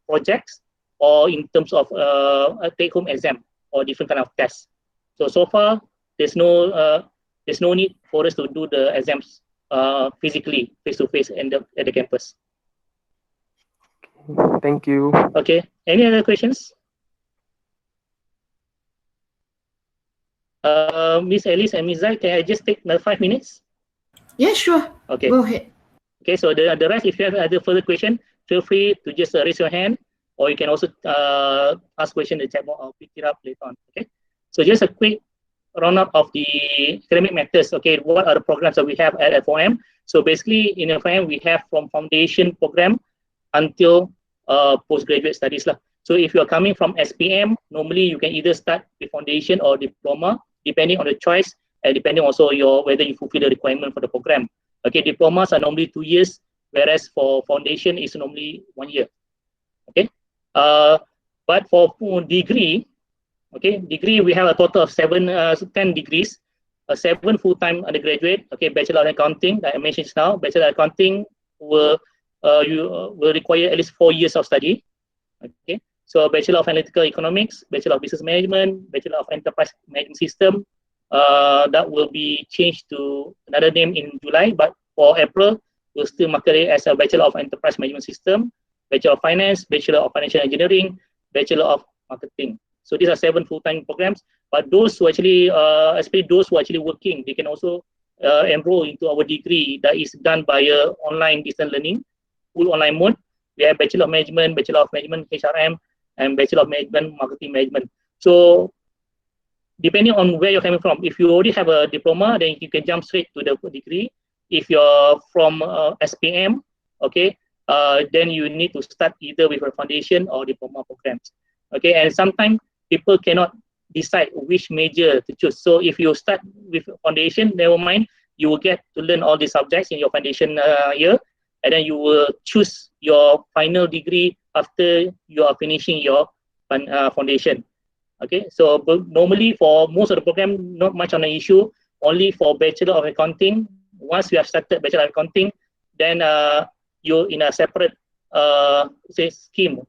projects or in terms of a take-home exam or different kind of tests. So far, there's no need for us to do the exams physically, face-to-face at the campus. Thank you. Okay, any other questions? Miss Alice and Miss Zai, can I just take another 5 minutes? Yeah, sure. Okay. Go ahead. Okay, so the rest, if you have other further question, feel free to just raise your hand, or you can also ask question in the chat box or pick it up later on. Okay, so just a quick roundup of the academic matters. Okay, what are the programs that we have at FOM? So basically, in FOM, we have from foundation program until postgraduate studies lah. So if you are coming from SPM, normally you can either start with foundation or diploma, depending on the choice and depending also your whether you fulfill the requirement for the program. Okay, diplomas are normally 2 years, whereas for foundation is normally 1 year. Okay, but for degree, okay, degree we have a total of 10 degrees, 7 full-time undergraduate. Okay, Bachelor of Accounting that I mentioned just now. Bachelor of Accounting will will require at least 4 years of study. Okay, so Bachelor of Analytical Economics, Bachelor of Business Management, Bachelor of Enterprise Management System. That will be changed to another name in July, but for April, we'll still market it as a Bachelor of Enterprise Management System, Bachelor of Finance, Bachelor of Financial Engineering, Bachelor of Marketing. So these are 7 full-time programs, but those who actually, especially those who are actually working, they can also enroll into our degree that is done by online distance learning, full online mode. We have Bachelor of Management, Bachelor of Management HRM, and Bachelor of Management Marketing Management. So depending on where you're coming from, if you already have a diploma, then you can jump straight to the degree. If you're from SPM, okay, then you need to start either with a foundation or diploma programs. Okay, and sometimes people cannot decide which major to choose. So if you start with foundation, never mind, you will get to learn all the subjects in your foundation year, and then you will choose your final degree after you are finishing your foundation. Okay, so normally for most of the program, not much on an issue. Only for Bachelor of Accounting, once you have started Bachelor of Accounting, then you're in a separate say scheme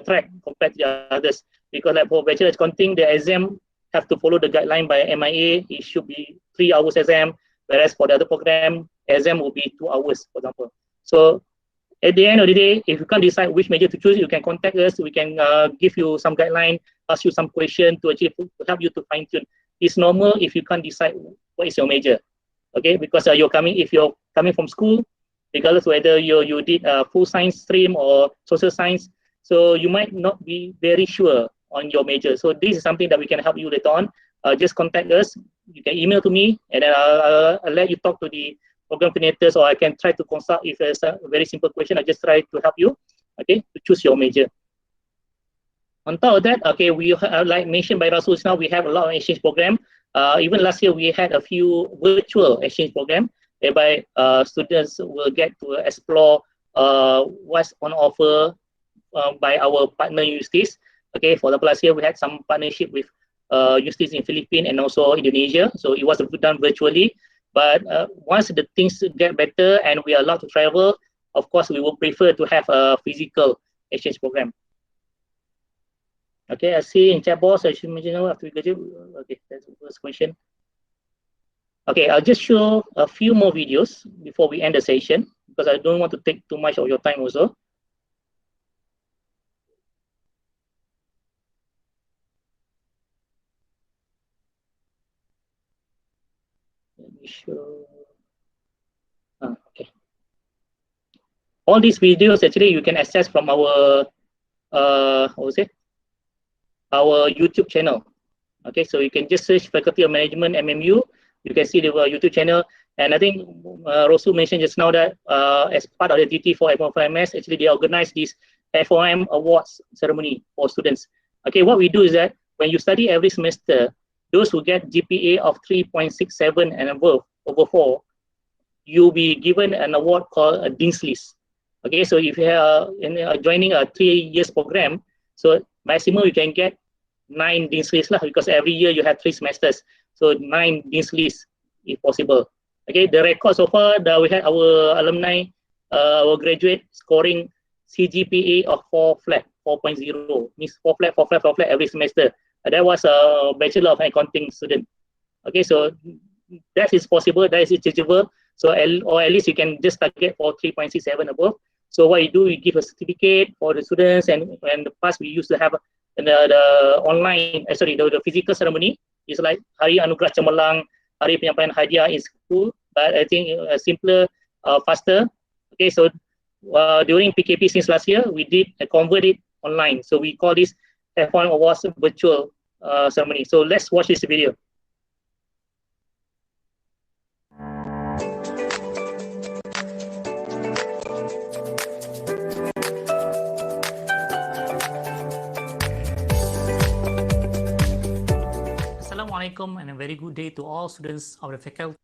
track compared to the others. Because like for Bachelor of Accounting, the exam have to follow the guideline by MIA. It should be 3 hours exam, whereas for the other program, exam will be 2 hours, for example. So at the end of the day, if you can't decide which major to choose, you can contact us. We can give you some guideline, ask you some question to actually to help you to fine tune. It's normal if you can't decide what is your major, okay? Because if you're coming from school, regardless whether you did a full science stream or social science, so you might not be very sure on your major. So this is something that we can help you later on. Just contact us. You can email to me, and then I'll let you talk to the program coordinators, or I can try to consult if there's a very simple question. I just try to help you, okay, to choose your major. On top of that, okay, we like mentioned by Rasul now, we have a lot of exchange program. Even last year, we had a few virtual exchange program whereby students will get to explore what's on offer by our partner universities. Okay, for example, last year we had some partnership with universities in Philippines and also Indonesia. So it was done virtually. But once the things get better and we are allowed to travel, of course, we will prefer to have a physical exchange program. Okay, I see in chat box, I should mention after we graduate. Okay, that's the first question. Okay, I'll just show a few more videos before we end the session because I don't want to take too much of your time also. Let me show. Okay. All these videos actually you can access from our our YouTube channel. Okay, so you can just search Faculty of Management MMU. You can see the YouTube channel. And I think Rosu mentioned just now that as part of the duty for FOMS, actually they organize this FOM awards ceremony for students. Okay, what we do is that when you study every semester, those who get GPA of 3.67 and above, over 4, you'll be given an award called a Dean's List. Okay, so if you are joining a 3 years program, so maximum you can get 9 Dean's Lists because every year you have 3 semesters. So 9 Dean's Lists if possible. Okay, the record so far that we had our alumni, our graduate scoring CGPA of 4 flat, 4.0, means 4 flat, 4 flat, 4 flat every semester. That was a Bachelor of Accounting student. Okay, so that is possible, that is achievable. So, or at least you can just target for 3.67 above. So what you do, you give a certificate for the students, and in the past we used to have the online, the physical ceremony It's like Hari Anugerah Cemerlang, Hari Penyampaian Hadiah in school, but I think simpler, faster. Okay, so during PKP since last year, we did convert it online. So we call this F1 Awards virtual ceremony. So let's watch this video. Assalamualaikum and a very good day to all students of the Faculty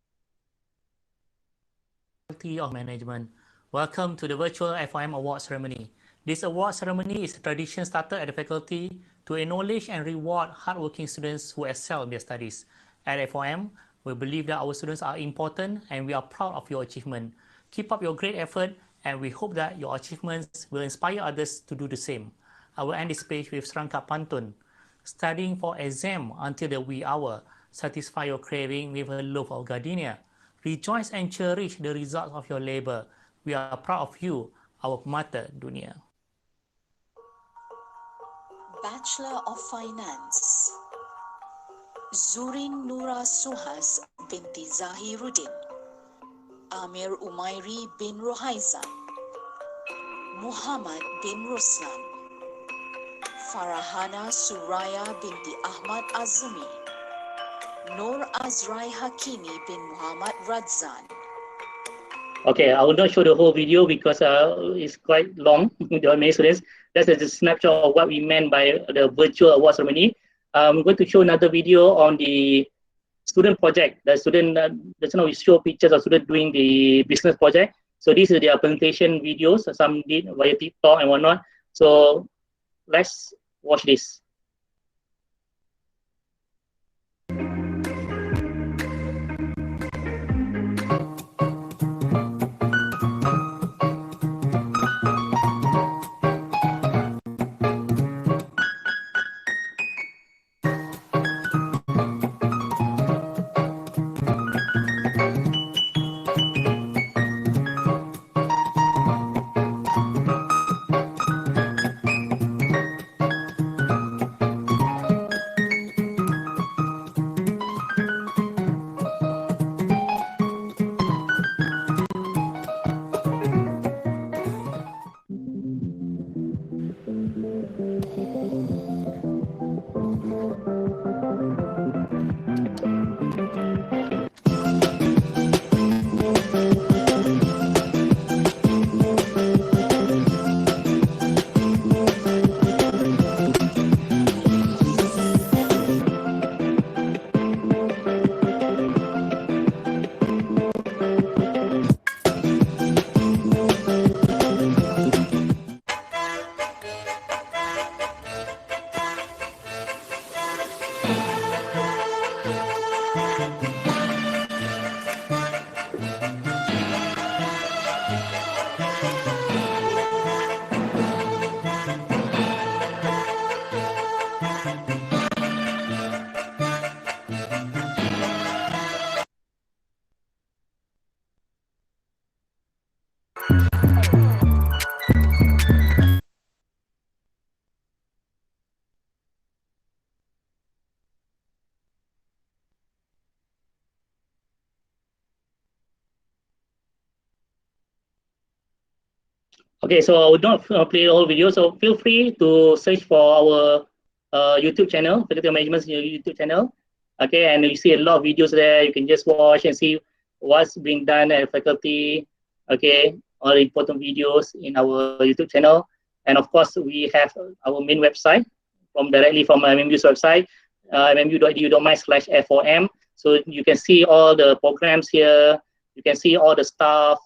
of Management. Welcome to the virtual FOM award ceremony. This award ceremony is a tradition started at the faculty to acknowledge and reward hardworking students who excel in their studies. At FOM, we believe that our students are important and we are proud of your achievement. Keep up your great effort and we hope that your achievements will inspire others to do the same. I will end this page with Serangkap Pantun. Studying for exam until the wee hour, satisfy your craving with a loaf of gardenia. Rejoice and cherish the results of your labor. We are proud of you, our Mata Dunia. Bachelor of Finance, Zurin Nura Suhas binti Zahiruddin, Amir Umairi bin Rohaizan, Muhammad bin Ruslan, Farahana Suraya binti Ahmad Azumi, Nur Azrai Hakimi bin Muhammad Radzan. Okay, I will not show the whole video because it's quite long. There are many students. That's a snapshot of what we meant by the virtual award ceremony. I'm going to show another video on the student project. The student, just now we show pictures of students doing the business project. So these are their presentation videos. Some did via TikTok and whatnot. So let's watch this. Okay, so I would not play the whole video. So feel free to search for our YouTube channel, Faculty of Management's YouTube channel. Okay, and you see a lot of videos there. You can just watch and see what's being done at faculty. Okay, all the important videos in our YouTube channel. And of course, we have our main website directly from MMU's website, mmu.edu.my/FOM. So you can see all the programs here. You can see all the staff.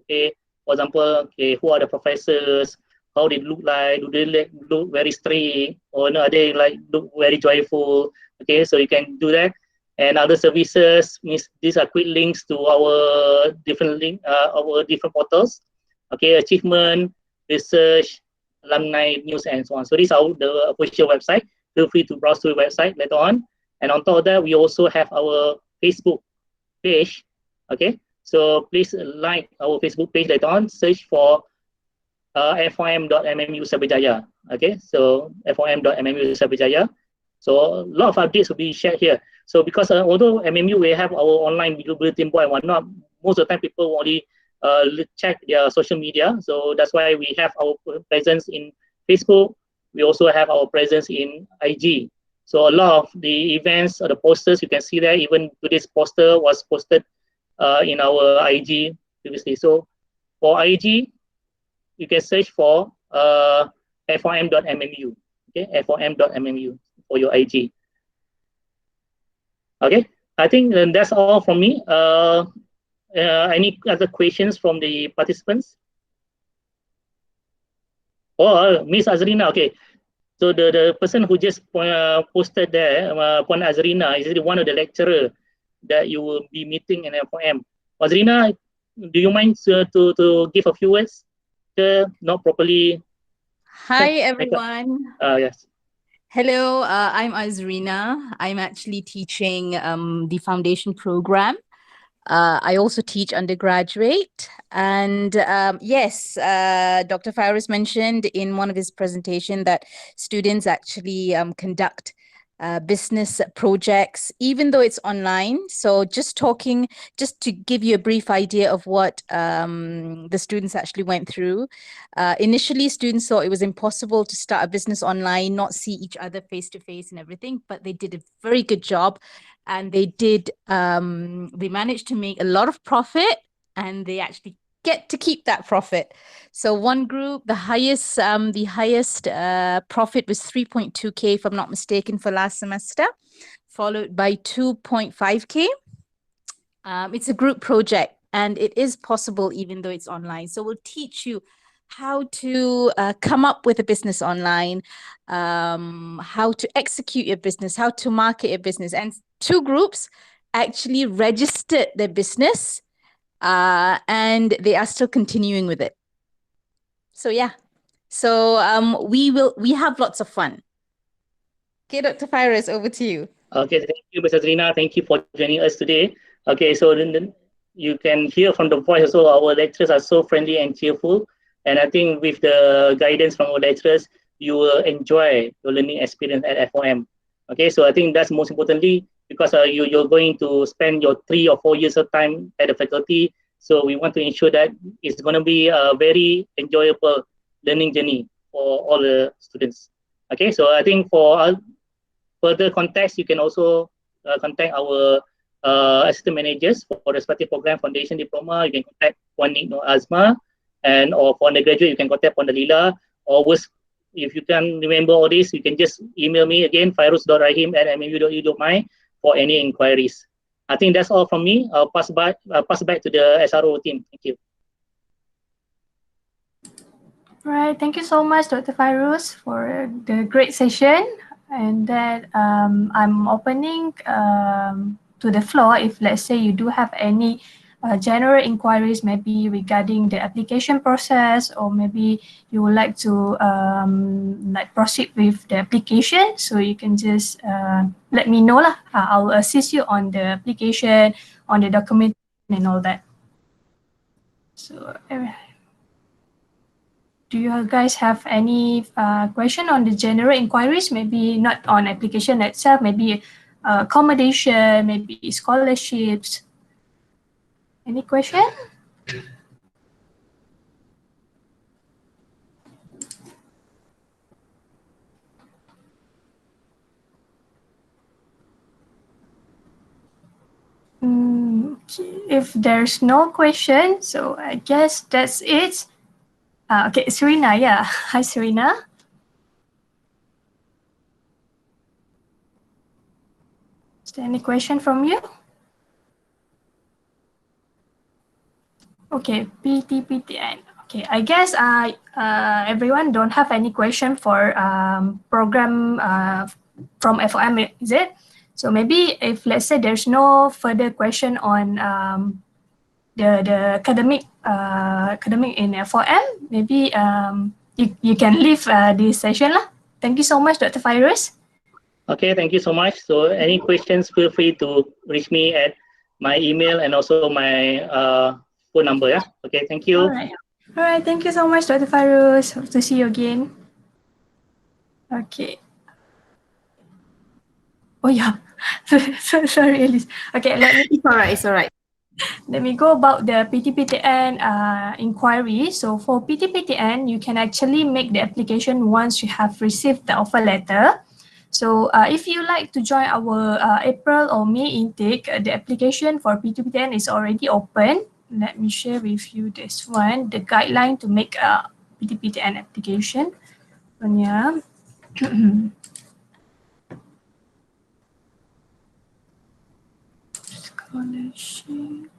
Okay. For example, okay, who are the professors? How they look like? Do they look very strict, or no, are they like look very joyful? Okay, so you can do that. And other services means these are quick links to our different portals. Okay, achievement, research, alumni news, and so on. So these are the official website. Feel free to browse through the website later on. And on top of that, we also have our Facebook page. Okay. So please like our Facebook page later on. Search for fom.mmu Sabajaya. Okay, so fom.mmu Sabajaya. So a lot of updates will be shared here. So because although MMU we have our online bulletin board and whatnot, most of the time people only check their social media. So that's why we have our presence in Facebook. We also have our presence in IG. So a lot of the events or the posters you can see there, even today's poster was posted in our IG previously. So for IG, you can search for FOM.MMU. Okay, FOM.MMU for your IG. Okay, I think that's all from me. Any other questions from the participants? Oh, Miss Azrina, okay. So the person who just posted there, Puan Azrina, is one of the lecturer that you will be meeting in FOM. Azrina, do you mind to give a few words? Not properly. Hi, everyone. Yes. Hello, I'm Azrina. I'm actually teaching the foundation program. I also teach undergraduate. And yes, Dr. Fairuz mentioned in one of his presentation that students actually conduct business projects, even though it's online. So just to give you a brief idea of what the students actually went through. Initially, students thought it was impossible to start a business online, not see each other face to face and everything, but they did a very good job. And they managed to make a lot of profit, and they actually get to keep that profit. So one group, the highest profit was 3.2K, if I'm not mistaken, for last semester, followed by 2.5K. It's a group project, and it is possible even though it's online. So we'll teach you how to come up with a business online, how to execute your business, how to market your business. And two groups actually registered their business, and they are still continuing with it. So yeah, so we have lots of fun. Okay, Dr. Fairuz, over to you. Okay, thank you, Ms. Azrina. Thank you for joining us today. Okay, so then you can hear from the voice also, our lecturers are so friendly and cheerful. And I think with the guidance from our lecturers, you will enjoy your learning experience at FOM. Okay, so I think that's most importantly because you're going to spend your 3 or 4 years of time at the faculty. So we want to ensure that it's going to be a very enjoyable learning journey for all the students. Okay, so I think for further context, you can also contact our assistant managers for respective program, foundation, diploma. You can contact Puan Nikno Azma, and or for undergraduate, you can contact Puan Dalila. Or worse, if you can remember all this, you can just email me again, fairuz.rahim@mmu.edu.my for any inquiries. I think that's all from me. I'll pass back to the SRO team. Thank you. All right, thank you so much, Dr. Fairuz, for the great session. And that I'm opening to the floor if, let's say, you do have any general inquiries, maybe regarding the application process, or maybe you would like to proceed with the application. So you can just let me know lah. I'll assist you on the application, on the documentation and all that. So do you guys have any question on the general inquiries? Maybe not on application itself, maybe accommodation, maybe scholarships. Any question? Okay. If there's no question, so I guess that's it. Okay, Serena, yeah. Hi, Serena. Is there any question from you? Okay, PTPTN. Okay, I guess everyone don't have any question for program from FOM, is it? So maybe if, let's say, there's no further question on the academic in FOM, maybe you can leave this session lah. Thank you so much, Dr. Fairuz. Okay, thank you so much. So any questions, feel free to reach me at my email and also my phone number. Yeah. Okay, thank you. All right, thank you so much, Dr. Fairuz. Hope to see you again. Okay. Oh yeah. Sorry, Elise. Okay, It's alright. let me go about the PTPTN inquiry. So for PTPTN, you can actually make the application once you have received the offer letter. So if you like to join our April or May intake, the application for PTPTN is already open. Let me share with you this one, the guideline to make a PTPTN application. Yeah. Scholarship.